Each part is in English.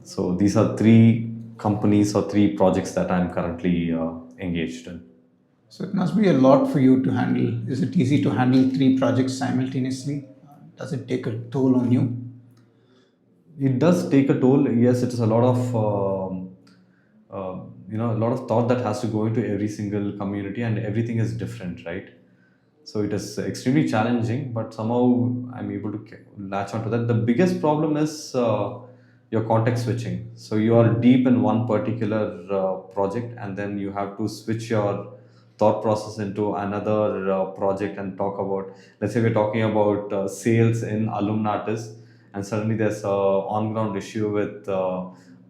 So these are three companies or three projects that I'm currently engaged in. So it must be a lot for you to handle. Is it easy to handle three projects simultaneously? Does it take a toll on you? It does take a toll. Yes, it is a lot of a lot of thought that has to go into every single community, and everything is different, right? So it is extremely challenging, but somehow I'm able to latch onto that. The biggest problem is your context switching. So you are deep in one particular project, and then you have to switch your thought process into another project and talk about, let's say we're talking about sales in alumnatis, and suddenly there's a on ground issue with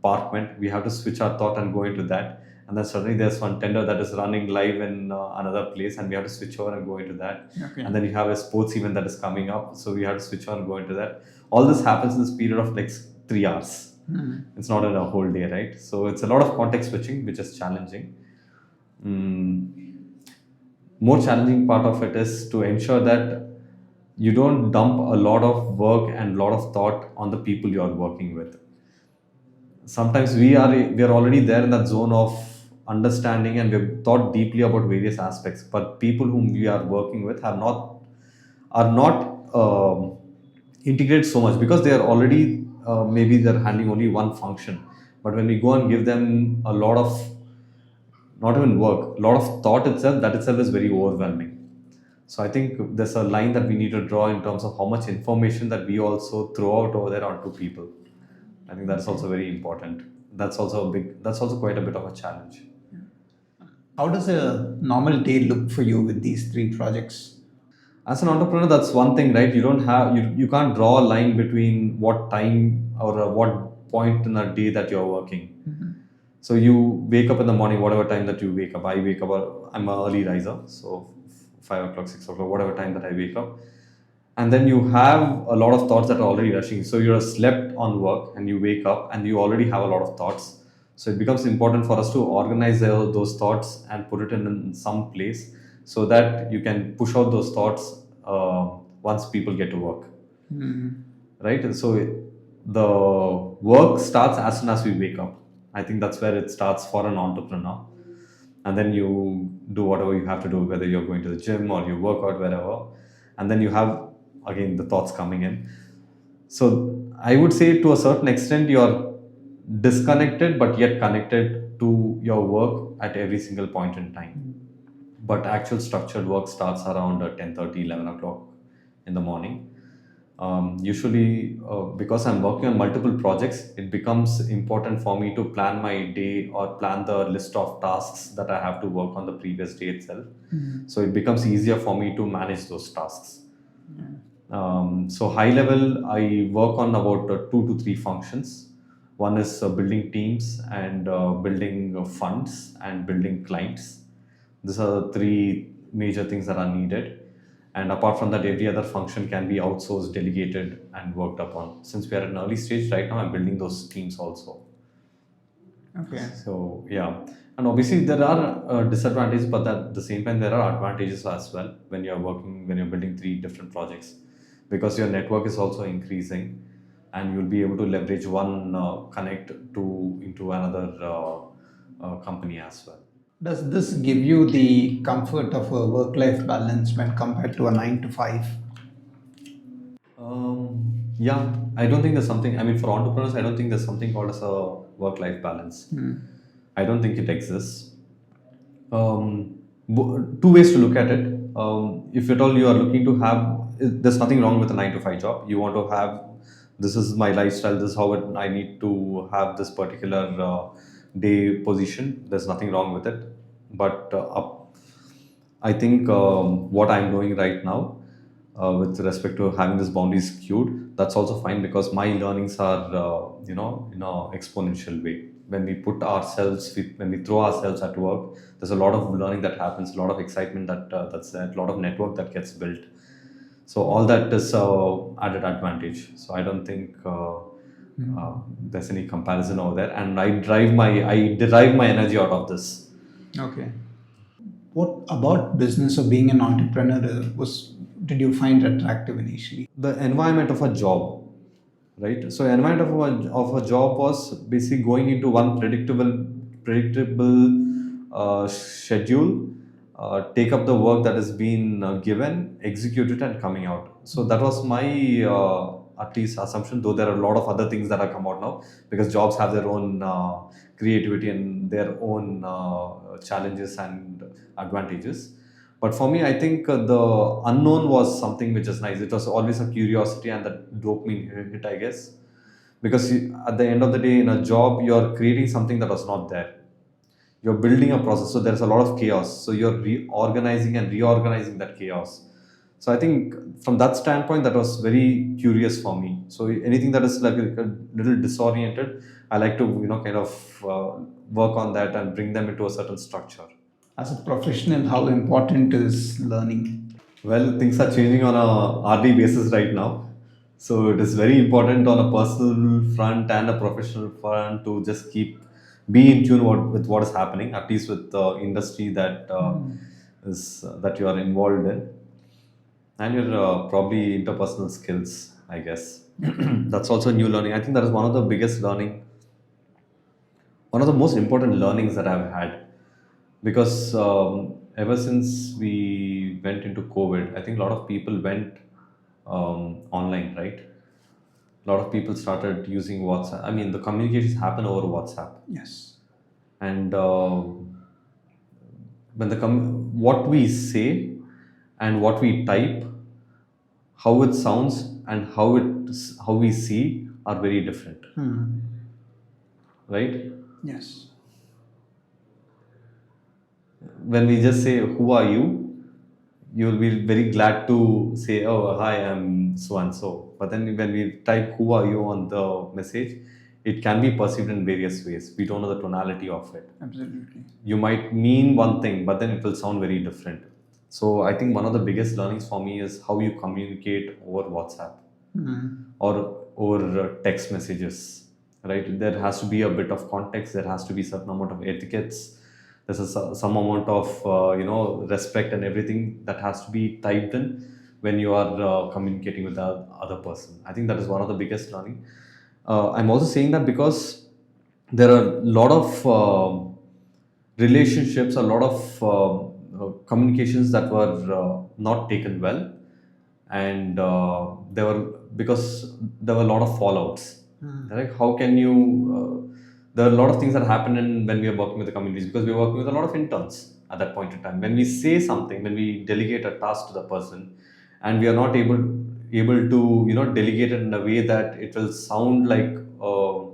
parkment. We have to switch our thought and go into that, and then suddenly there's one tender that is running live in another place, and we have to switch over and go into that. Okay. And then you have a sports event that is coming up, so we have to switch on and go into that. All this happens in this period of like 3 hours. It's not in a whole day, right? So it's a lot of context switching, which is challenging. More challenging part of it is to ensure that you don't dump a lot of work and a lot of thought on the people you are working with. Sometimes we are already there in that zone of understanding, and we've thought deeply about various aspects, but people whom we are working with are not integrated so much, because they are already maybe they're handling only one function. But when we go and give them a lot of, not even work, a lot of thought itself, that itself is very overwhelming. So I think there's a line that we need to draw in terms of how much information that we also throw out over there onto people. I think that's also very important. That's also quite a bit of a challenge. How does a normal day look for you with these three projects? As an entrepreneur, that's one thing, right? You can't draw a line between what time or what point in a day that you're working. So you wake up in the morning, whatever time that you wake up. I wake up, I'm an early riser, so 5 o'clock, 6 o'clock, whatever time that I wake up. And then you have a lot of thoughts that are already rushing. So you're slept on work and you wake up and you already have a lot of thoughts. So it becomes important for us to organize those thoughts and put it in some place, so that you can push out those thoughts once people get to work. Right? So the work starts as soon as we wake up. I think that's where it starts for an entrepreneur. And then you do whatever you have to do, whether you're going to the gym or you work out, wherever. And then you have, again, the thoughts coming in. So I would say to a certain extent, you're disconnected but yet connected to your work at every single point in time. But actual structured work starts around 10:30, 11 o'clock in the morning. Usually, because I'm working on multiple projects, it becomes important for me to plan my day or plan the list of tasks that I have to work on the previous day itself. So it becomes easier for me to manage those tasks. So high level, I work on about 2 to 3 functions. One is building teams and building funds and building clients. These are the three major things that are needed. And apart from that, every other function can be outsourced, delegated, and worked upon. Since we are at an early stage right now, I'm building those teams also. Okay. So yeah, and obviously there are disadvantages, but at the same time there are advantages as well when you're building three different projects, because your network is also increasing, and you'll be able to leverage one connect to into another company as well. Does this give you the comfort of a work life balance when compared to a 9 to 5? Yeah, I don't think there's something. I mean, for entrepreneurs, I don't think there's something called as a work-life balance. I don't think it exists. Two ways to look at it. If at all you are looking to have, there's nothing wrong with a 9 to 5 job. You want to have, this is my lifestyle, this is how I need to have this particular day position. There's nothing wrong with it. But I think what I'm doing right now, with respect to having this boundary skewed, that's also fine, because my learnings are, in a exponential way. When we when we throw ourselves at work, there's a lot of learning that happens, a lot of excitement that's there, a lot of network that gets built. So all that is added advantage. So I don't think there's any comparison over there, and I derive my energy out of this. Okay. What about business or being an entrepreneur was did you find attractive initially? The environment of a job, right? So environment of a job was basically going into one predictable schedule, take up the work that has been given, execute it, and coming out. So that was my at least assumption. Though there are a lot of other things that have come out now, because jobs have their own creativity and their own challenges and advantages. But for me, I think the unknown was something which is nice. It was always a curiosity and that dopamine hit, I guess. Because at the end of the day, in a job, you're creating something that was not there. You're building a process, so there's a lot of chaos. So you're reorganizing and reorganizing that chaos. So I think from that standpoint, that was very curious for me. So anything that is like a little disoriented, I like to kind of work on that and bring them into a certain structure. As a professional, how important is learning? Well, things are changing on a hourly basis right now. So it is very important on a personal front and a professional front to just be in tune with what is happening, at least with the industry that you are involved in, and your probably interpersonal skills, I guess. That's also new learning. I think that is one of the biggest learning, one of the most important learnings that I've had, because ever since we went into COVID, I think a lot of people went online, right? A lot of people started using WhatsApp. I mean, the communications happen over WhatsApp, Yes. and what we say and what we type, how it sounds, and how we see are very different, right? Yes. When we just say who are you, you'll be very glad to say, oh hi, I'm so and so. But then when we type who are you on the message, it can be perceived in various ways. We don't know the tonality of it. Absolutely. You might mean one thing, but then it will sound very different. So I think one of the biggest learnings for me is how you communicate over WhatsApp or text messages, right? There has to be a bit of context. There has to be certain amount of etiquettes. There's some amount of respect and everything that has to be typed in when you are communicating with the other person. I think that is one of the biggest learning. I'm also saying that because there are a lot of relationships, a lot of communications that were not taken well, and there were because there were a lot of fallouts. Like how can you? There are a lot of things that happen when we are working with the communities, because we are working with a lot of interns at that point in time. When we say something, when we delegate a task to the person, and we are not able to delegate it in a way that it will sound like uh,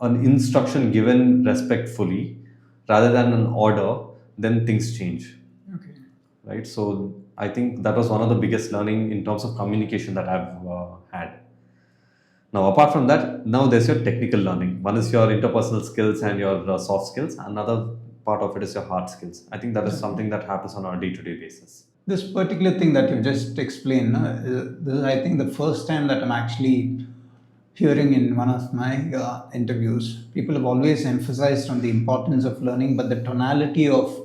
an instruction given respectfully rather than an order, then things change, Okay. right? So I think that was one of the biggest learning in terms of communication that I've had. Now, apart from that, now there's your technical learning. One is your interpersonal skills and your soft skills. Another part of it is your hard skills. I think that is something that happens on a day-to-day basis. This particular thing that you just explained, no, this is, I think, the first time that I'm actually hearing in one of my interviews. People have always emphasized on the importance of learning, but the tonality of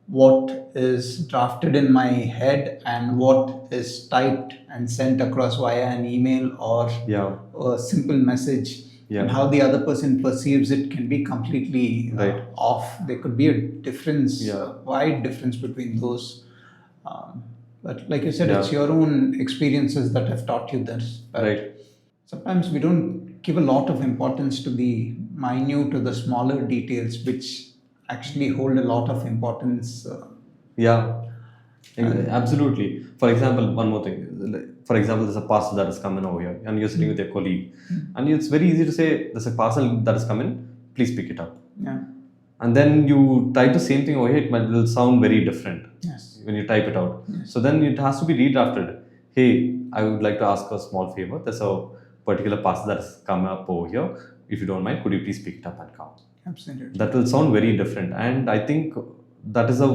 what is drafted in my head and what is typed and sent across via an email or Yeah, a simple message, and yeah, how the other person perceives it can be completely right. off. There could be a difference, Yeah, a wide difference between those. But like you said, yeah, it's your own experiences that have taught you this. But right. sometimes we don't give a lot of importance to the minute or the smaller details, which actually hold a lot of importance. Yeah, And absolutely. For example, one more thing. For example, there's a parcel that is coming over here, and you're sitting with your colleague, and it's very easy to say, "There's a parcel that is coming. Please pick it up." yeah, And then you type the same thing over here. It will sound very different yes, when you type it out. yes, So then it has to be redrafted. Hey, I would like to ask a small favor. There's a particular parcel that has come up over here. If you don't mind, could you please pick it up and come? absolutely. That will sound very different, and that is a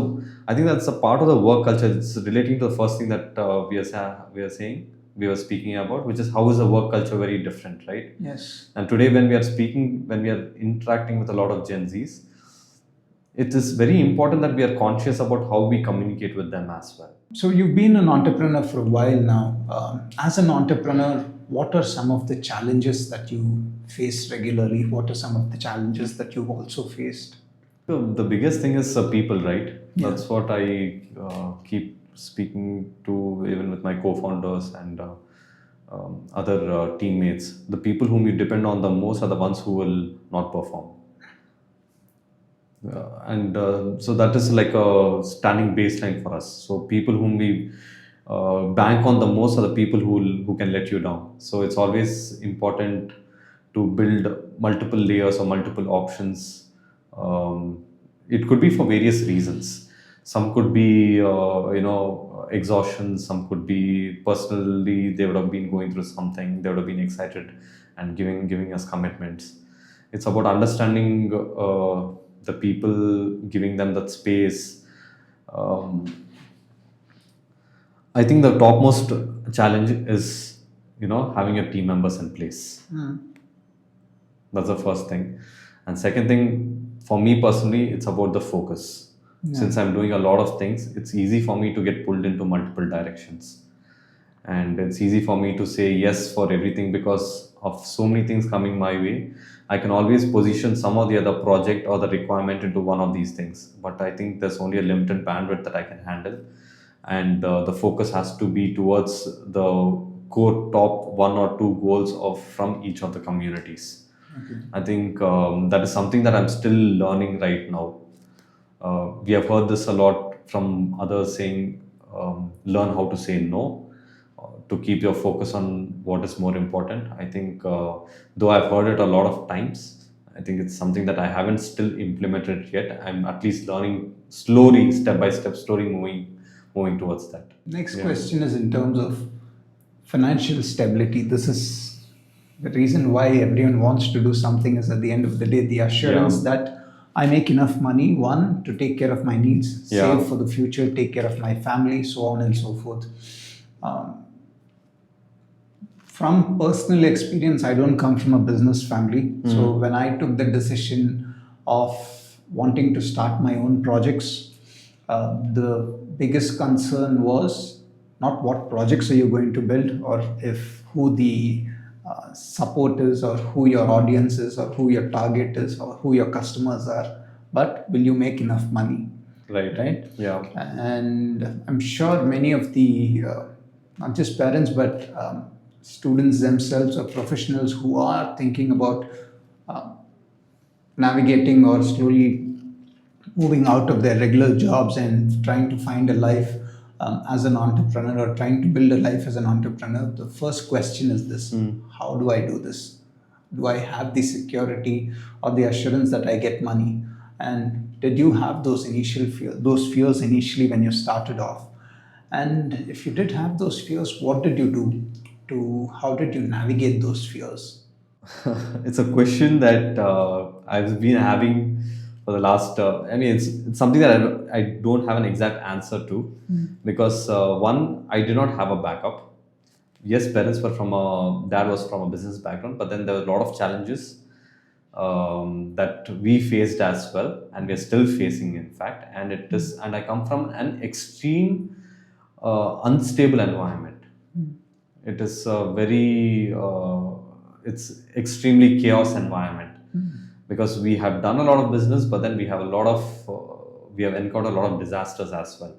I think that's a part of the work culture. It's relating to the first thing that we are saying, we were speaking about, which is how is the work culture very different, right? Yes, And today when we are interacting with a lot of Gen Z's, it is very important that we are conscious about how we communicate with them as well. So you've been an entrepreneur for a while now. As an entrepreneur, what are some of the challenges that you face regularly? What are some of the challenges that you've also faced? So the biggest thing is people, right? Yeah. That's what I keep speaking to, even with my co-founders and other teammates. The people whom you depend on the most are the ones who will not perform. And so that is like a standing baseline for us. So people whom we bank on the most are the people who can let you down. So it's always important to build multiple layers or multiple options. It could be for various reasons. Some could be exhaustion. Some could be personally they would have been going through something. They would have been excited and giving us commitments. It's about understanding the people, giving them that space. um, I think the topmost challenge is having your team members in place. That's the first thing. And second thing, for me personally, it's about the focus. Since I'm doing a lot of things, it's easy for me to get pulled into multiple directions. And it's easy for me to say yes for everything because of so many things coming my way. I can always position some or the other project or the requirement into one of these things. But I think there's only a limited bandwidth that I can handle. And the focus has to be towards the core top one or two goals of from each of the communities. I think that is something that I'm still learning right now. We have heard this a lot from others saying, learn how to say no, to keep your focus on what is more important. I think, though I've heard it a lot of times, I think it's something that I haven't still implemented yet. I'm at least learning slowly, step by step, slowly moving towards that. Next Yeah. question is in terms of financial stability. This is the reason why everyone wants to do something, is at the end of the day, the assurance that I make enough money, one, to take care of my needs, Yeah. save for the future, take care of my family, so on and so forth. Um, from personal experience, I don't come from a business family. So when I took the decision of wanting to start my own projects, the biggest concern was not what projects are you going to build, or if who the support is, or who your audience is, or who your target is, or who your customers are, but will you make enough money? Right? Yeah. And I'm sure many of the not just parents, but students themselves or professionals who are thinking about uh, navigating or slowly moving out of their regular jobs and trying to find a life as an entrepreneur, or trying to build a life as an entrepreneur, the first question is this: how do I do this? Do I have the security or the assurance that I get money? And did you have those those fears initially when you started off? And if you did have those fears, what did you do how did you navigate those fears? It's a question that I've been having for the last. I mean, it's something that I don't have an exact answer to, because one, I did not have a backup. Yes, parents were from a dad was from a business background, but then there were a lot of challenges that we faced as well, and we're still facing, in fact. And I come from an extreme unstable environment. It is a very it's extremely chaos environment, because we have done a lot of business, but then we have encountered a lot of disasters as well.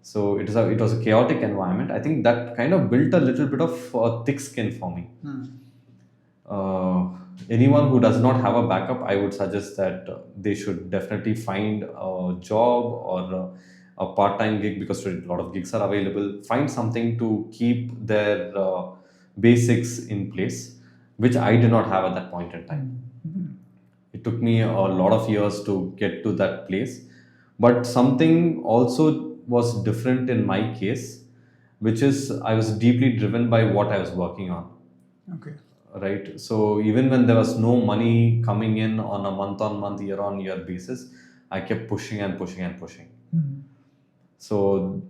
So it was a chaotic environment. I think that kind of built a little bit of thick skin for me. uh, Anyone who does not have a backup, I would suggest that they should definitely find a job or a part-time gig, because a lot of gigs are available. Find something to keep their basics in place, which I did not have at that point in time. It took me a lot of years to get to that place. But something also was different in my case, which is I was deeply driven by what I was working on. Okay. Right. So even when there was no money coming in on a month on month, year on year basis, I kept pushing and pushing and pushing. So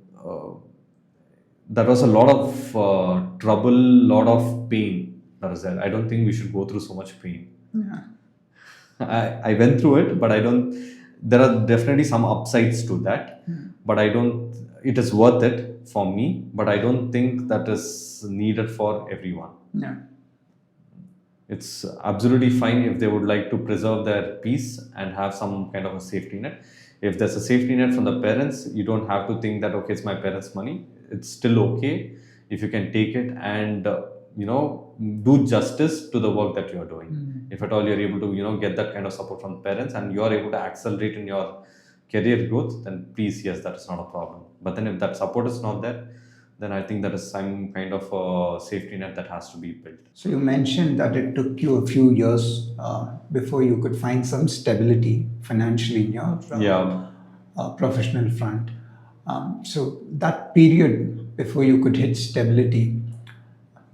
that was a lot of trouble, lot of pain that was there. I don't think we should go through so much pain. Yeah. I went through it, but I don't. there are definitely some upsides to that, but I don't. It is worth it for me, but I don't think that is needed for everyone. Yeah. It's absolutely fine if they would like to preserve their peace and have some kind of a safety net. If there's a safety net from the parents, you don't have to think that, okay, it's my parents' money. It's still okay if you can take it and, do justice to the work that you are doing. If at all you're able to, get that kind of support from parents and you are able to accelerate in your career growth, then please, yes, that is not a problem. But then if that support is not there, then I think that is some kind of a safety net that has to be built. So you mentioned that it took you a few years before you could find some stability financially in your Yeah. professional front. So that period before you could hit stability,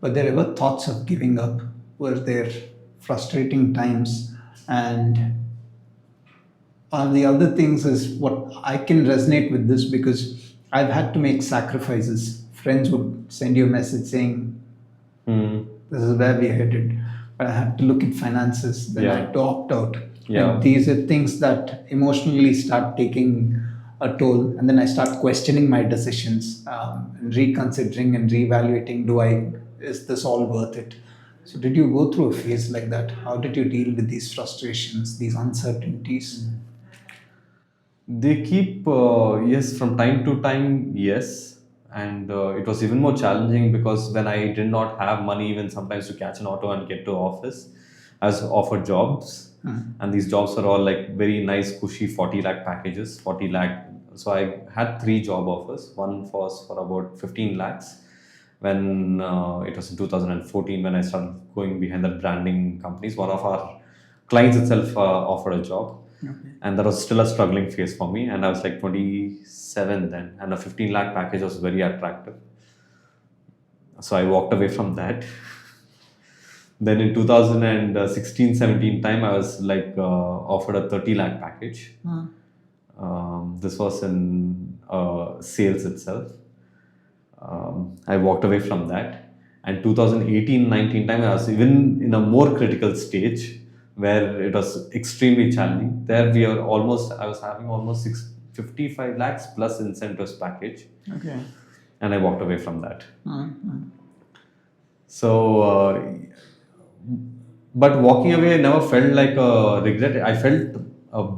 were there ever thoughts of giving up? Were there frustrating times? And the other things is what I can resonate with this because I've had to make sacrifices. Friends would send you a message saying, Hmm. this is where we're headed. But I had to look at finances, then I Yeah. had to opt out. Yeah. And these are things that emotionally start taking a toll. And then I start questioning my decisions, and reconsidering and reevaluating, is this all worth it? So did you go through a phase like that? How did you deal with these frustrations, these uncertainties? They keep, yes, from time to time, yes. And it was even more challenging because when I did not have money, even sometimes to catch an auto and get to office, I was offered jobs. And these jobs were all like very nice, cushy 40 lakh packages, 40 lakh. So I had three job offers. One was for about 15 lakhs when it was in 2014 when I started going behind the branding companies. One of our clients itself offered a job, and that was still a struggling phase for me. And I was like 27 then, and a 15 lakh package was very attractive. So I walked away from that. Then in 2016-17 time, I was like offered a 30 lakh package. This was in sales itself. I walked away from that. And 2018-19 time, I was even in a more critical stage where it was extremely challenging. There I was having almost 55 lakhs plus incentives package, Okay. and I walked away from that. So, but walking away, I never felt like a regret. I felt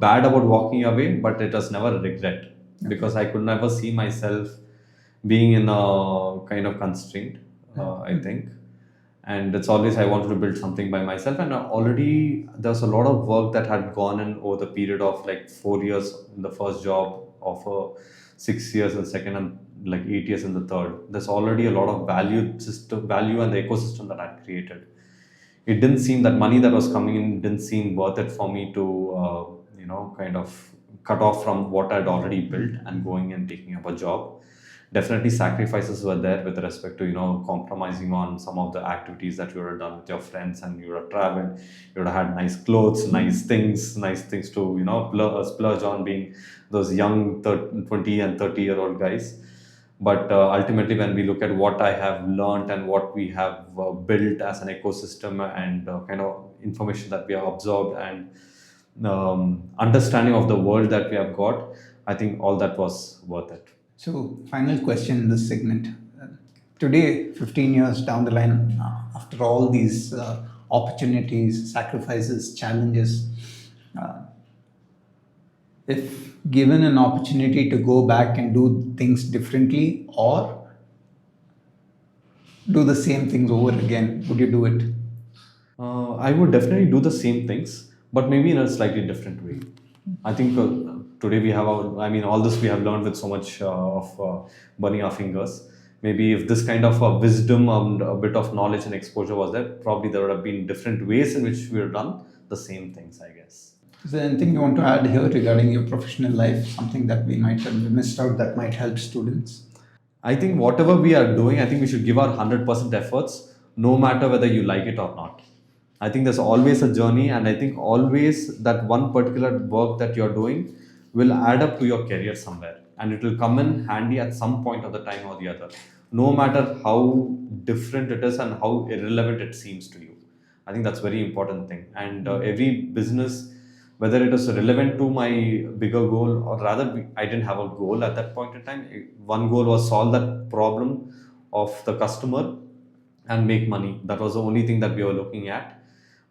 bad about walking away, but it was never a regret because I could never see myself being in a kind of constraint, I think. And it's always I wanted to build something by myself. And already there's a lot of work that had gone in over the period of like 4 years in the first job, of 6 years in the second, and like 8 years in the third. There's already a lot of value and the ecosystem that I'd created. It didn't seem that money that was coming in didn't seem worth it for me to kind of cut off from what I'd already built and going and taking up a job. Definitely sacrifices were there with respect to compromising on some of the activities that you would have done with your friends, and you would have traveled, you would have had nice clothes, nice things to splurge on, being those young 20 and 30-year-old guys. But ultimately, when we look at what I have learned and what we have built as an ecosystem and kind of information that we have absorbed and understanding of the world that we have got, I think all that was worth it. So, final question in this segment. Today, 15 years down the line, after all these opportunities, sacrifices, challenges, uh, if given an opportunity to go back and do things differently or do the same things over again, would you do it? I would definitely do the same things, but maybe in a slightly different way. I think today we have all this we have learned with so much of burning our fingers. Maybe if this kind of wisdom and a bit of knowledge and exposure was there, probably there would have been different ways in which we have done the same things, I guess. Is there anything you want to add here regarding your professional life? Something that we might have missed out that might help students? I think whatever we are doing, I think we should give our 100% efforts, no matter whether you like it or not. I think there's always a journey, and I think always that one particular work that you're doing will add up to your career somewhere, and it will come in handy at some point of the time or the other, no matter how different it is and how irrelevant it seems to you. I think that's very important thing. And every business whether it is relevant to my bigger goal, or rather I didn't have a goal at that point in time. One goal was solve that problem of the customer and make money. That was the only thing that we were looking at.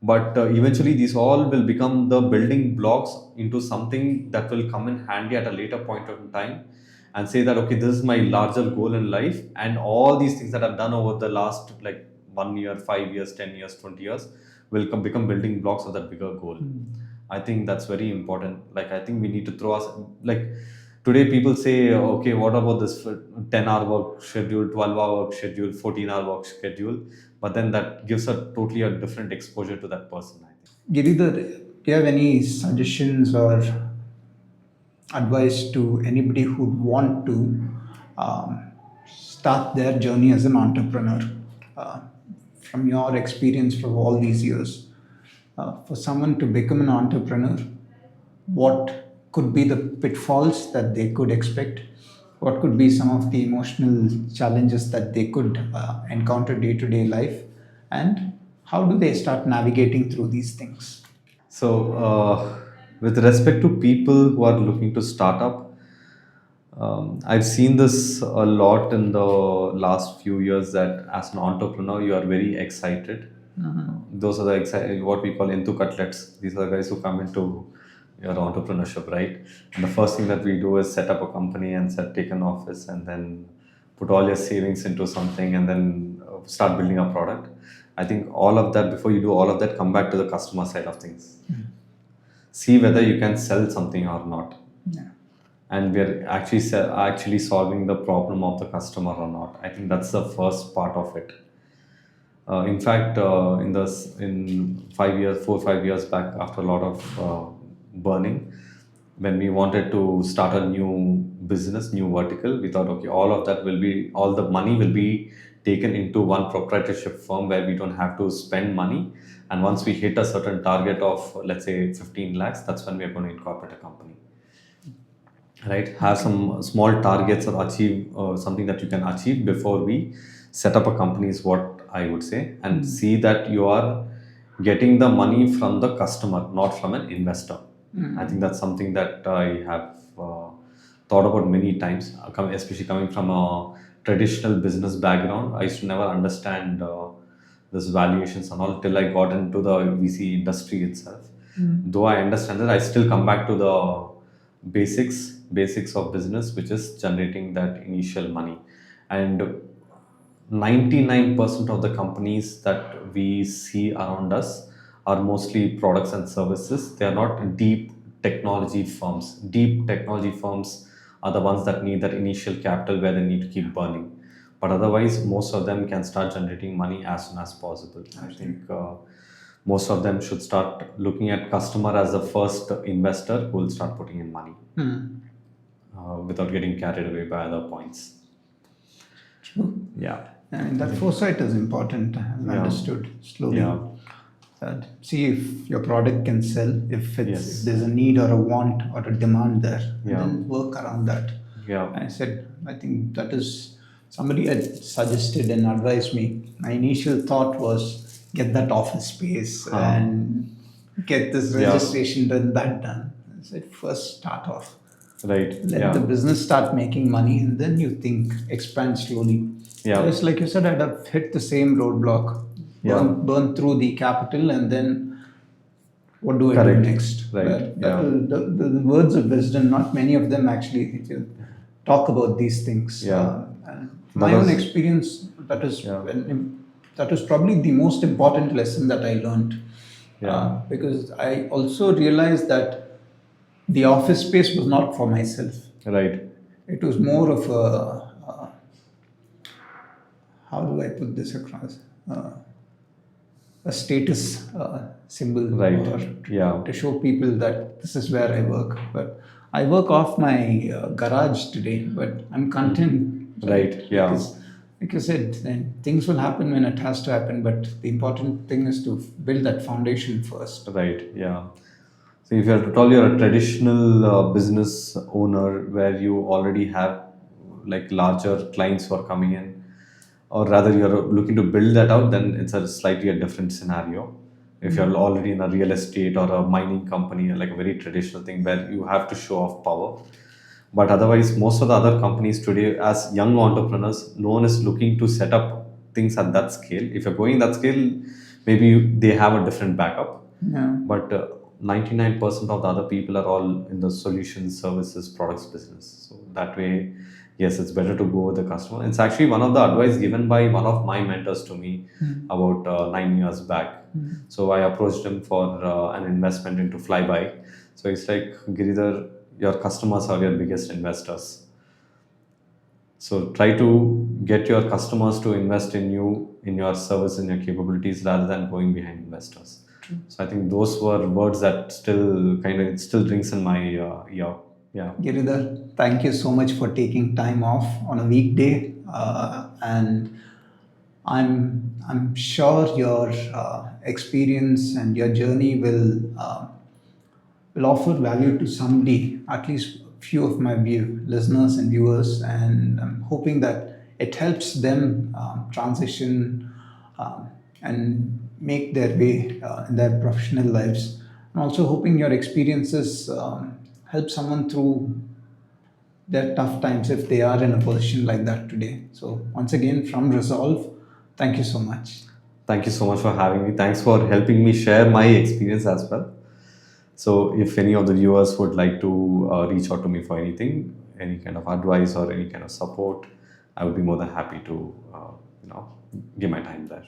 But eventually these all will become the building blocks into something that will come in handy at a later point of time, and say that, okay, this is my larger goal in life, and all these things that I've done over the last, like, 1 year, 5 years, 10 years, 20 years will become building blocks of that bigger goal. I think that's very important. Like, I think we need to throw us, like, today people say, okay, what about this 10-hour work schedule, 12-hour work schedule, 14-hour work schedule? But then that gives a totally a different exposure to that person, I think. Giridhar, do you have any suggestions or advice to anybody who would want to start their journey as an entrepreneur? Uh, from your experience for all these years, for someone to become an entrepreneur, what could be the pitfalls that they could expect? What could be some of the emotional challenges that they could encounter day to day life? And how do they start navigating through these things? So, with respect to people who are looking to start up, I've seen this a lot in the last few years, that as an entrepreneur, you are very excited. Those are the what we call into cutlets. These are the guys who come into your entrepreneurship, right? And the first thing that we do is set up a company and take an office, and then put all your savings into something, and then start building a product. I think all of that, before you do all of that, come back to the customer side of things. See whether you can sell something or not, Yeah. and we're actually solving the problem of the customer or not. I think that's the first part of it. In fact, in 5 years, 4 5 years back, after a lot of burning, when we wanted to start a new business, new vertical, we thought, okay, all the money will be taken into one proprietorship firm where we don't have to spend money. And once we hit a certain target of, let's say, 15 lakhs, that's when we are going to incorporate a company. Right? Have some small targets, or achieve something that you can achieve before we set up a company, is what I would say. And see that you are getting the money from the customer, not from an investor. I think that's something that I have thought about many times, especially coming from a traditional business background. I used to never understand this valuations and all till I got into the VC industry itself. Though I understand it, I still come back to the basics of business, which is generating that initial money. And 99% of the companies that we see around us are mostly products and services. They are not deep technology firms. Deep technology firms are the ones that need that initial capital, where they need to keep burning. But otherwise, most of them can start generating money as soon as possible. I think most of them should start looking at customer as the first investor who will start putting in money, without getting carried away by other points. True. Yeah. And that foresight is important, I've understood slowly. Yeah. See if your product can sell, if Yes. if there's a need or a want or a demand there, Yeah. and then work around that. Yeah. I said, I think that is somebody had suggested and advised me. My initial thought was get that office space and get this Yeah. registration done, that done. I said, first start off. Right. Let Yeah. the business start making money, and then you think expand slowly. Yeah. Just like you said, I'd have hit the same roadblock, Yeah. burn through the capital, and then what do I Correct. do next? Right. Yeah. The words of wisdom, not many of them actually talk about these things. Yeah. And That my own was- experience, that is Yeah. that was probably the most important lesson that I learned. Yeah. Because I also realized that the office space was not for myself. Right. It was more of how do I put this across? A status symbol, Right. or Yeah. to show people that this is where I work. But I work off my garage today, but I'm content. Right. Yeah. Because, like you said, then things will happen when it has to happen. But the important thing is to build that foundation first. Right. Yeah. So if you're at all, you're a traditional business owner where you already have, like, larger clients who are coming in, or rather you're looking to build that out, then it's a slightly a different scenario. If you're already in a real estate or a mining company, like a very traditional thing where you have to show off power. But otherwise, most of the other companies today, as young entrepreneurs, no one is looking to set up things at that scale. If you're going that scale, maybe they have a different backup. Yeah. But 99% of the other people are all in the solutions, services, products business. So that way, yes, it's better to go with the customer. It's actually one of the advice given by one of my mentors to me about 9 years back. So I approached him for an investment into Flyby. So it's like, Giridhar, your customers are your biggest investors. So try to get your customers to invest in you, in your service, in your capabilities, rather than going behind investors. So I think those were words that still kind of, it still rings in my ear. Yeah. Giridhar, thank you so much for taking time off on a weekday, and I'm sure your experience and your journey will offer value to somebody, at least few of my listeners and viewers, and I'm hoping that it helps them transition and make their way in their professional lives. I'm also hoping your experiences help someone through their tough times if they are in a position like that today. So, once again, from Resolve, thank you so much. Thank you so much for having me. Thanks for helping me share my experience as well. So, if any of the viewers would like to reach out to me for anything, any kind of advice or any kind of support, I would be more than happy to, give my time there.